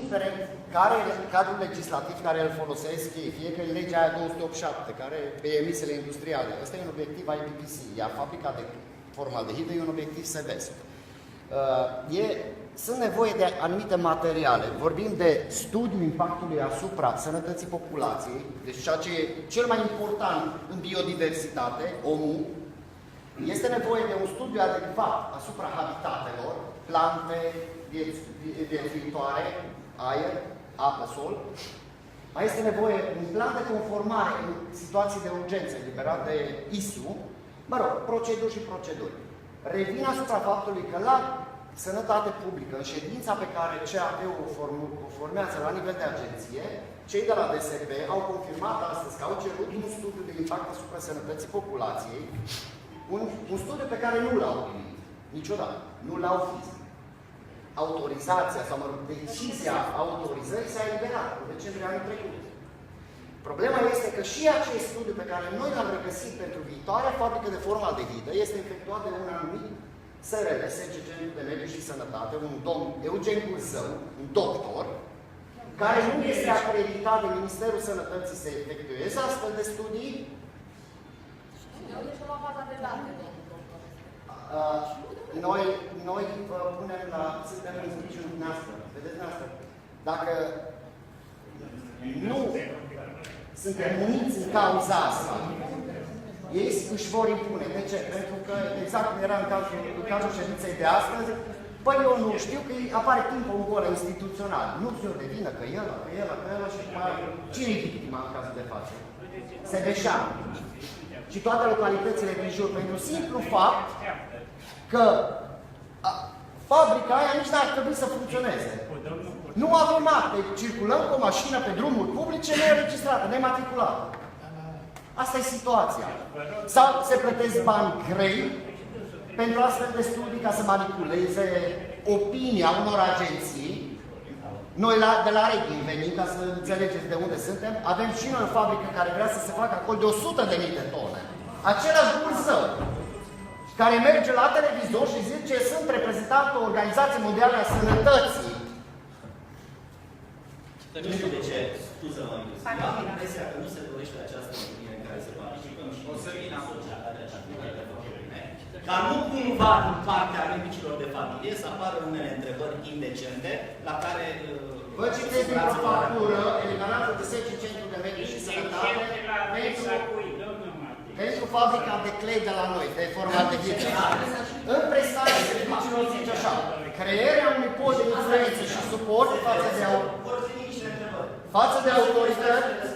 indiferent care e cadrul legislativ care îl folosesc ei, fie că e legea aia 287, care pe emisele industriale, ăsta e un obiectiv IPPC, iar fabrica de formaldehid e un obiectiv SEVES. Sunt nevoie de anumite materiale. Vorbim de studiul impactului asupra sănătății populației, deci ceea ce e cel mai important în biodiversitate, omul. Este nevoie de un studiu adecvat asupra habitatelor, plante, viețuitoare, aer, apă, sol. Mai este nevoie de un plan de conformare în situații de urgență eliberat de ISU, mă rog, proceduri și proceduri. Revin asupra faptului că la sănătate publică, în ședința pe care CAP-ul o formează la nivel de agenție, cei de la DSP au confirmat astăzi că au cerut un studiu de impact asupra sănătății populației, un studiu pe care nu l-au primit niciodată, nu l-au fizic. Autorizația, sau mă rog, decizia autorizării s-a eliberat în decembrie anul trecut. Problema este că și acest studiu pe care noi l-am regăsit pentru viitoarea fabrică de formaldehidă este efectuat de un anumit SRL, SGG de Mediu și Sănătate, un domn Eugen Curzău, un doctor, care nu este acreditat de Ministerul Sănătății să efectueze astfel de studii. Noi punem la, suntem în sprijinul dumneavoastră. Vedeți dumneavoastră? Dacă nu suntem uniți în cauza asta, ei își vor impune. De ce? Pentru că, exact cum era în cazul ședinței de astăzi, păi eu nu știu că apare timpul în golă instituțional. Nu știu de vină că el, și cine e victima în cazul de față? Sebeșan. Și toate localitățile din jur, pentru simplu fapt că fabrica aia nici n-ar trebui să funcționeze. Nu avem acte, circulăm cu o mașină pe drumuri publice neînregistrată, nematriculată. Asta e situația. Sau se plătesc bani grei pentru astfel de studii ca să manipuleze opinia unor agenții. Noi de la Reghin venim, ca să înțelegeți de unde suntem, avem și noi o fabrică care vrea să se facă acolo de 100.000 de tone. Același Curzău, care merge la televizor și zice că sunt reprezentant o Organizație Mondială a Sănătății. Nu știu de ce, scuză-mă, am impresia că nu se dorește această întâlnire în care să participăm și ca nu cumva din partea medicilor de familie să apară unele întrebări indecente la care vă citesc din factură eliberată de 10 centru de medici și sănătate pentru fabrica de clei de la noi, de formaldehid. În prestarea serviciilor zice așa, crearea unui pod de influență și suport față de autorități